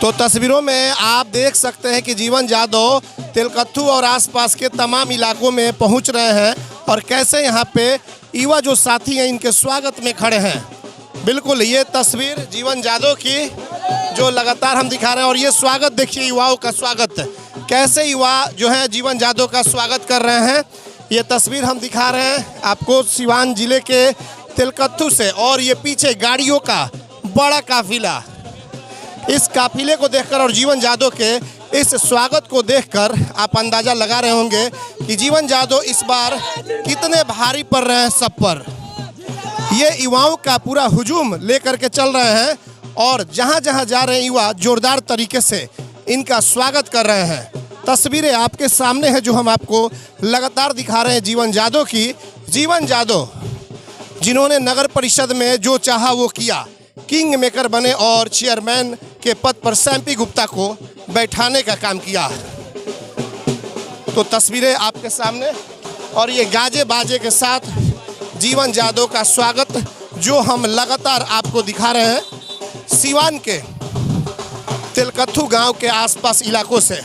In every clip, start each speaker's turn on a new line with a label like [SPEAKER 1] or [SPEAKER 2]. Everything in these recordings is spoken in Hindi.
[SPEAKER 1] तो तस्वीरों में आप देख सकते हैं कि जीवन यादव तेलकत्थू और आसपास के तमाम इलाकों में पहुंच रहे हैं और कैसे यहां पे युवा जो साथी हैं इनके स्वागत में खड़े हैं। बिल्कुल ये तस्वीर जीवन यादव की जो लगातार हम दिखा रहे हैं और ये स्वागत देखिए, युवाओं का स्वागत कैसे युवा जो है जीवन यादव का स्वागत कर रहे हैं। ये तस्वीर हम दिखा रहे हैं आपको सिवान जिले के तेलकत्थू से और ये पीछे गाड़ियों का बड़ा काफिला, इस काफिले को देखकर और जीवन यादव के इस स्वागत को देखकर आप अंदाज़ा लगा रहे होंगे कि जीवन यादव इस बार कितने भारी पड़ रहे हैं सब पर। ये युवाओं का पूरा हुजूम लेकर के चल रहे हैं और जहां जहां जा रहे हैं युवा जोरदार तरीके से इनका स्वागत कर रहे हैं। तस्वीरें आपके सामने है जो हम आपको लगातार दिखा रहे हैं जीवन यादव की। जीवन यादव जिन्होंने नगर परिषद में जो चाहा वो किया, किंग मेकर बने और चेयरमैन के पद पर सैम्पी गुप्ता को बैठाने का काम किया। तो तस्वीरें आपके सामने और ये गाजे बाजे के साथ जीवन यादव का स्वागत जो हम लगातार आपको दिखा रहे हैं सिवान के तेलकत्थू गांव के आसपास इलाकों से।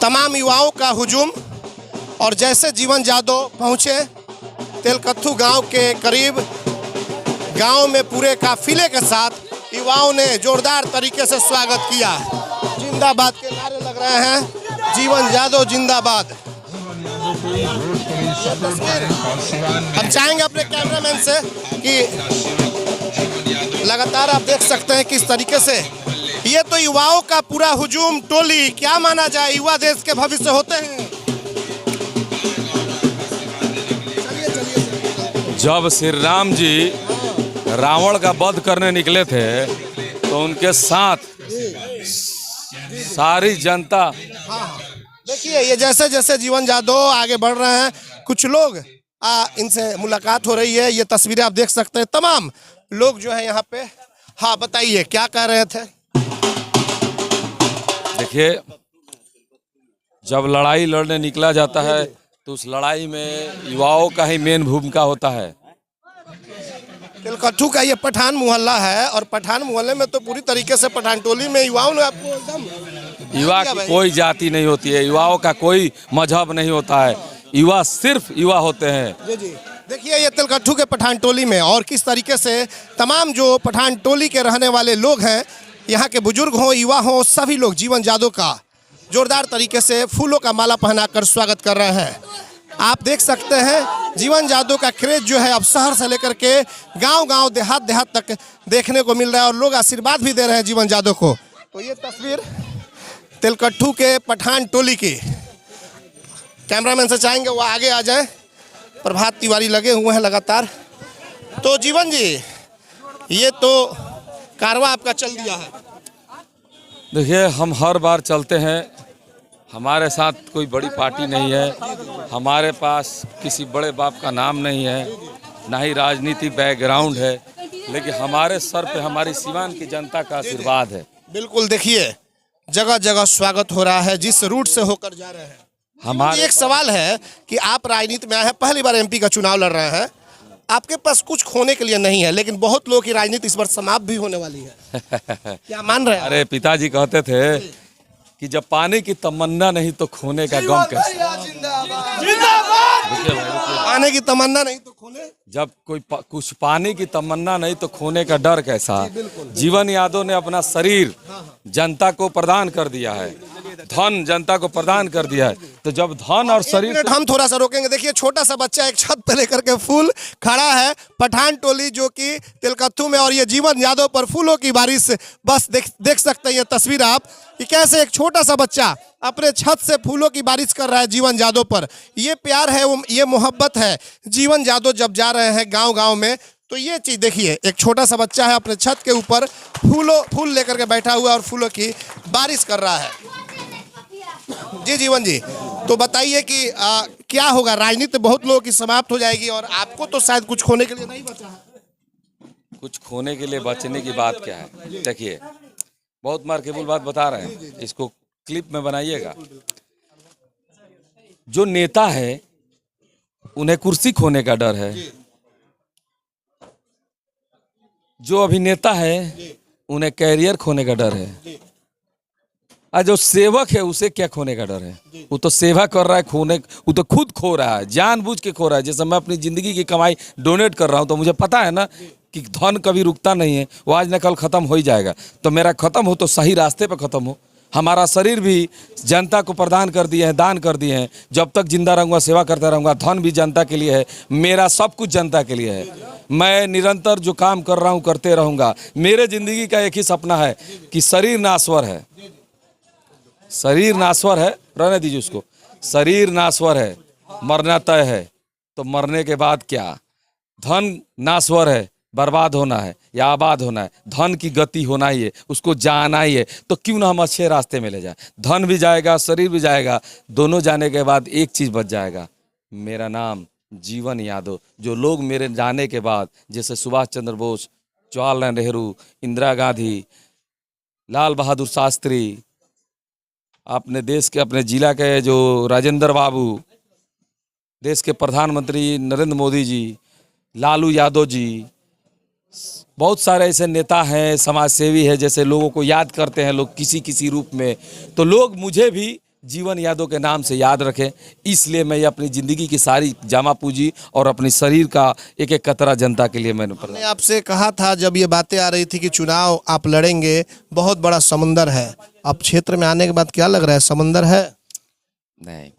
[SPEAKER 1] तमाम युवाओं का हुजूम और जैसे जीवन यादव पहुंचे तेलकत्थू गांव के करीब, गांव में पूरे काफिले के साथ युवाओं ने जोरदार तरीके से स्वागत किया। जिंदाबाद के नारे लग रहे हैं, जीवन यादव जिंदाबाद। हम चाहेंगे अपने कैमरामैन से कि लगातार आप देख सकते हैं किस तरीके से ये तो युवाओं का पूरा हुजूम टोली, क्या माना जाए, युवा देश के भविष्य होते हैं।
[SPEAKER 2] जब श्री राम जी रावण का वध करने निकले थे तो उनके साथ सारी जनता।
[SPEAKER 1] देखिए ये जैसे जैसे जीवन यादव आगे बढ़ रहे हैं, कुछ लोग इनसे मुलाकात हो रही है। ये तस्वीरें आप देख सकते हैं, तमाम लोग जो है यहाँ पे। हाँ बताइए क्या कह रहे थे।
[SPEAKER 2] देखिए, जब लड़ाई लड़ने निकला जाता है तो उस लड़ाई में युवाओं का ही मेन भूमिका होता है।
[SPEAKER 1] तेलकत्थू का ये पठान मोहल्ला है और पठान मोहल्ले में तो पूरी तरीके से पठान टोली में युवाओं ने आपको एकदम।
[SPEAKER 2] युवा की कोई जाति नहीं होती है, युवाओं का कोई मजहब नहीं होता है, युवा सिर्फ युवा होते हैं।
[SPEAKER 1] जी जी, देखिए ये तेलकत्थू के पठान टोली में और किस तरीके से तमाम जो पठान टोली के रहने वाले लोग हैं, यहाँ के बुजुर्ग हों युवा हों, सभी लोग जीवन यादव का जोरदार तरीके से फूलों का माला पहनाकर स्वागत कर रहे हैं। आप देख सकते हैं जीवन यादव का क्रेज जो है अब शहर से लेकर के गांव-गांव, देहात तक देखने को मिल रहा है और लोग आशीर्वाद भी दे रहे हैं जीवन यादव को। तो ये तस्वीर तेलकत्थू के पठान टोली की। कैमरामैन से चाहेंगे वो आगे आ जाए। प्रभात तिवारी लगे हुए हैं लगातार। तो जीवन जी, ये तो कारवा आपका चल दिया है।
[SPEAKER 2] देखिए, हम हर बार चलते हैं, हमारे साथ कोई बड़ी पार्टी नहीं है, हमारे पास किसी बड़े बाप का नाम नहीं है, ना ही राजनीति बैकग्राउंड है, लेकिन हमारे सर पे हमारी सिवान की जनता का आशीर्वाद है।
[SPEAKER 1] बिल्कुल, देखिए जगह जगह स्वागत हो रहा है जिस रूट से होकर जा रहे हैं। हमारे एक सवाल है कि आप राजनीति में आए हैं, पहली बार एमपी का चुनाव लड़ रहे हैं, आपके पास कुछ खोने के लिए नहीं है, लेकिन बहुत लोगों की राजनीति इस बार समाप्त भी होने वाली है। क्या मान रहे हैं?
[SPEAKER 2] अरे पिताजी कहते थे कि जब पाने की तमन्ना नहीं तो खोने का गम कैसे।
[SPEAKER 1] पाने की तमन्ना नहीं तो खोने,
[SPEAKER 2] जब कोई कुछ पाने की तमन्ना नहीं तो खोने का डर कैसा। जीवन यादव ने अपना शरीर जनता को प्रदान कर दिया है, धन जनता को प्रदान कर दिया है, तो जब धन और शरीर।
[SPEAKER 1] हम थोड़ा सा रोकेंगे। देखिए छोटा सा बच्चा एक छत पे लेकर के फूल खड़ा है, पठान टोली जो कि तेलकत्थू में, और ये जीवन यादव पर फूलों की बारिश। बस देख सकते हैं ये तस्वीर आप कि कैसे एक छोटा सा बच्चा अपने छत से फूलों की बारिश कर रहा है जीवन यादव पर। ये प्यार है, ये मोहब्बत है। जीवन यादव जब जा रहे हैं गांव-गांव में तो ये चीज़ देखिए, एक छोटा सा बच्चा है अपने छत के ऊपर फूल लेकर के बैठा हुआ और फूलों की बारिश कर रहा है। जी जीवन जी, तो बताइए कि क्या होगा, राजनीति बहुत लोगों की समाप्त हो जाएगी और आपको तो शायद कुछ खोने के लिए नहीं बचा है।
[SPEAKER 2] कुछ खोने के लिए बचने की बात क्या है। देखिए, बहुत मार्केबल बात बता रहे हैं, इसको क्लिप में बनाइएगा। जो नेता है उन्हें कुर्सी खोने का डर है, जो अभिनेता है उन्हें कैरियर खोने का डर है, और जो सेवक है उसे क्या खोने का डर है? वो तो सेवा कर रहा है, वो तो खुद खो रहा है, जानबूझ के खो रहा है। जैसे मैं अपनी जिंदगी की कमाई डोनेट कर रहा हूँ, तो मुझे पता है ना कि धन कभी रुकता नहीं है, वो आज न कल खत्म हो ही जाएगा। तो मेरा खत्म हो तो सही रास्ते पे खत्म हो। हमारा शरीर भी जनता को प्रदान कर दिए हैं, दान कर दिए हैं। जब तक जिंदा रहूंगा सेवा करता रहूंगा। धन भी जनता के लिए है, मेरा सब कुछ जनता के लिए है। मैं निरंतर जो काम कर रहा हूँ करते रहूंगा। मेरे जिंदगी का एक ही सपना है कि शरीर नाश्वर है, शरीर नाश्वर है, रहने दीजिए उसको। शरीर नाश्वर है, मरना तय है, तो मरने के बाद क्या? धन नाश्वर है, बर्बाद होना है या आबाद होना है, धन की गति होना ही है, उसको जाना ही है। तो क्यों ना हम अच्छे रास्ते में ले जाए। धन भी जाएगा, शरीर भी जाएगा, दोनों जाने के बाद एक चीज़ बच जाएगा, मेरा नाम जीवन यादव। जो लोग मेरे जाने के बाद, जैसे सुभाष चंद्र बोस, जवाहरलाल नेहरू, इंदिरा गांधी, लाल बहादुर शास्त्री, अपने देश के अपने जिला के जो राजेंद्र बाबू, देश के प्रधानमंत्री नरेंद्र मोदी जी, लालू यादव जी, बहुत सारे ऐसे नेता हैं, समाज सेवी है, जैसे लोगों को याद करते हैं लोग किसी किसी रूप में। तो लोग मुझे भी जीवन यादव के नाम से याद रखें, इसलिए मैं अपनी ज़िंदगी की सारी जमा पूंजी और अपनी शरीर का एक एक कतरा जनता के लिए मैंने
[SPEAKER 1] आपसे कहा था जब ये बातें आ रही थी कि चुनाव आप लड़ेंगे, बहुत बड़ा समंदर है। अब क्षेत्र में आने के बाद क्या लग रहा है, समंदर है?
[SPEAKER 2] नहीं,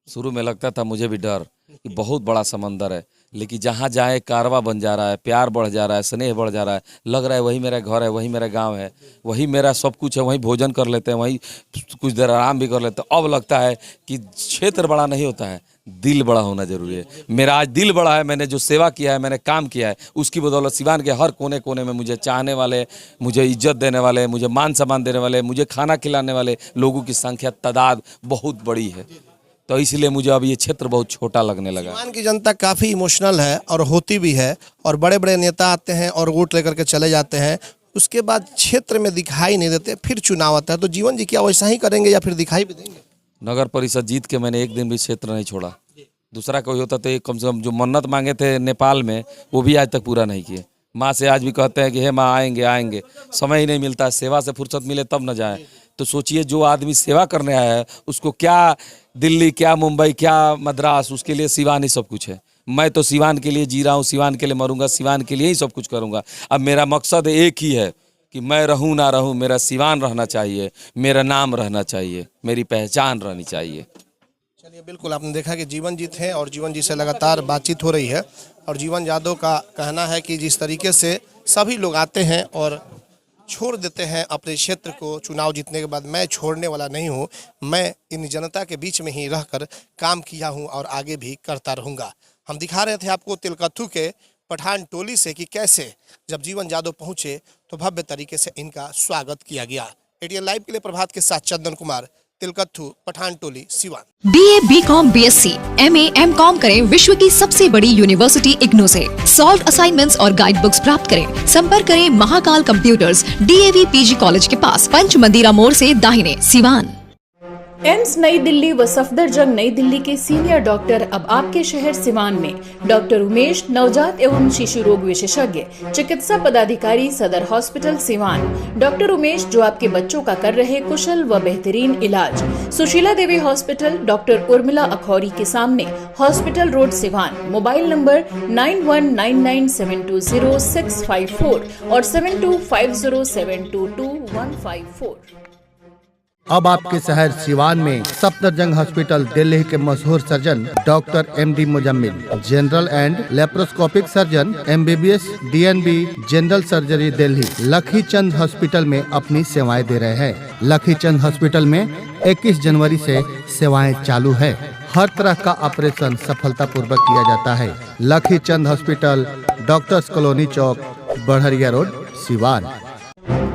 [SPEAKER 2] शुरू में लगता था मुझे भी डर कि बहुत बड़ा समंदर है, लेकिन जहाँ जाए कारवा बन जा रहा है, प्यार बढ़ जा रहा है, स्नेह बढ़ जा रहा है। लग रहा है वही मेरा घर है, वही मेरा गांव है, वही मेरा सब कुछ है। वहीं भोजन कर लेते हैं, वहीं कुछ देर आराम भी कर लेते हैं। अब लगता है कि क्षेत्र बड़ा नहीं होता है, दिल बड़ा होना जरूरी है। मेरा आज दिल बड़ा है, मैंने जो सेवा किया है, मैंने काम किया है, उसकी बदौलत सिवान के हर कोने कोने में मुझे चाहने वाले, मुझे इज्जत देने वाले, मुझे मान सम्मान देने वाले, मुझे खाना खिलाने वाले लोगों की संख्या, तादाद बहुत बड़ी है। तो इसलिए मुझे अब ये क्षेत्र बहुत छोटा लगने लगा।
[SPEAKER 1] सिवान की जनता काफ़ी इमोशनल है और होती भी है, और बड़े बड़े नेता आते हैं और वोट लेकर के चले जाते हैं, उसके बाद क्षेत्र में दिखाई नहीं देते, फिर चुनाव आता है। तो जीवन जी क्या वैसा ही करेंगे या फिर दिखाई भी देंगे?
[SPEAKER 2] नगर परिषद जीत के मैंने एक दिन भी क्षेत्र नहीं छोड़ा। दूसरा कोई होता तो कम से कम जो मन्नत मांगे थे नेपाल में, वो भी आज तक पूरा नहीं किए। माँ से आज भी कहते हैं कि हे माँ आएंगे आएंगे, समय ही नहीं मिलता। सेवा से फुर्सत मिले तब न जाए। तो सोचिए, जो आदमी सेवा करने आया है उसको क्या दिल्ली, क्या मुंबई, क्या मद्रास, उसके लिए सिवान ही सब कुछ है। मैं तो सिवान के लिए जी रहा हूँ, सिवान के लिए मरूंगा, सिवान के लिए ही सब कुछ करूंगा। अब मेरा मकसद एक ही है कि मैं रहूं ना रहूं, मेरा सिवान रहना चाहिए, मेरा नाम रहना चाहिए, मेरी पहचान रहनी चाहिए।
[SPEAKER 1] चलिए, बिल्कुल आपने देखा कि जीवन जी थे और जीवन जी से लगातार बातचीत हो रही है। और जीवन यादव का कहना है कि जिस तरीके से सभी लोग आते हैं और छोड़ देते हैं अपने क्षेत्र को चुनाव जीतने के बाद, मैं छोड़ने वाला नहीं हूं। मैं इन जनता के बीच में ही रहकर काम किया हूं और आगे भी करता रहूंगा। हम दिखा रहे थे आपको तिलकथू के पठान टोली से कि कैसे जब जीवन यादव पहुंचे तो भव्य तरीके से इनका स्वागत किया गया। एटीएन लाइव के लिए प्रभात के साथ Chandan Kumar, तिलकथू, Pathan Toli, Siwan.
[SPEAKER 3] BA, BCom, BSc, MA, MCom करें विश्व की सबसे बड़ी यूनिवर्सिटी इग्नू से। सॉल्व असाइनमेंट्स और गाइड बुक्स प्राप्त करें। संपर्क करें Mahakal computers, DAV PG college के पास, पंच मंदिरा मोड़ से दाहिने, सिवान।
[SPEAKER 4] एम्स नई दिल्ली व सफदरजंग नई दिल्ली के सीनियर डॉक्टर अब आपके शहर सिवान में। डॉक्टर उमेश, नवजात एवं शिशु रोग विशेषज्ञ, चिकित्सा पदाधिकारी, सदर हॉस्पिटल सिवान। डॉक्टर उमेश जो आपके बच्चों का कर रहे कुशल व बेहतरीन इलाज। सुशीला देवी हॉस्पिटल, डॉक्टर उर्मिला अखौरी के सामने, hospital road, Siwan. Mobile number 9199720654 और 7250722154।
[SPEAKER 5] अब आपके शहर सिवान में सफदरजंग हॉस्पिटल दिल्ली के मशहूर surgeon doctor MD Muzammil, general and laparoscopic surgeon, MBBS, DNB, general surgery Delhi, लखी चंद हॉस्पिटल में अपनी सेवाएं दे रहे हैं। लखी चंद हॉस्पिटल में 21 जनवरी से सेवाएं चालू है। हर तरह का ऑपरेशन सफलतापूर्वक किया जाता है। Lakhi Chand hospital, doctors colony chowk, Badhariya road, Siwan.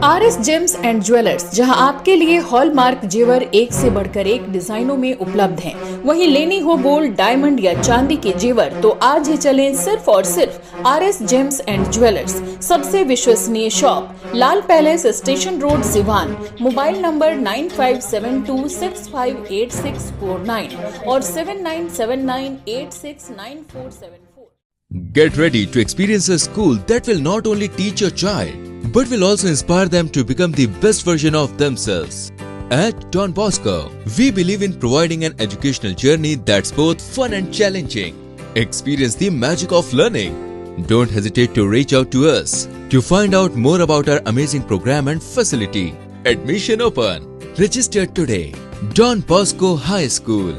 [SPEAKER 4] RS gems and jewellers, जहां आपके लिए हॉलमार्क जेवर एक से बढ़कर एक डिजाइनों में उपलब्ध हैं। वहीं लेनी हो गोल्ड, डायमंड या चांदी के जेवर तो आज ही चलें सिर्फ और सिर्फ RS जेम्स एंड ज्वेलर्स। सबसे विश्वसनीय shop, Lal palace, station road, Siwan. Mobile number 9572658649 और 7979869474।
[SPEAKER 6] Get ready to experience a school that will not only teach your child, but will also inspire them to become the best version of themselves. At Don Bosco, we believe in providing an educational journey that's both fun and challenging. Experience the magic of learning. Don't hesitate to reach out to us to find out more about our amazing program and facility. Admission open. Register today. Don Bosco High School.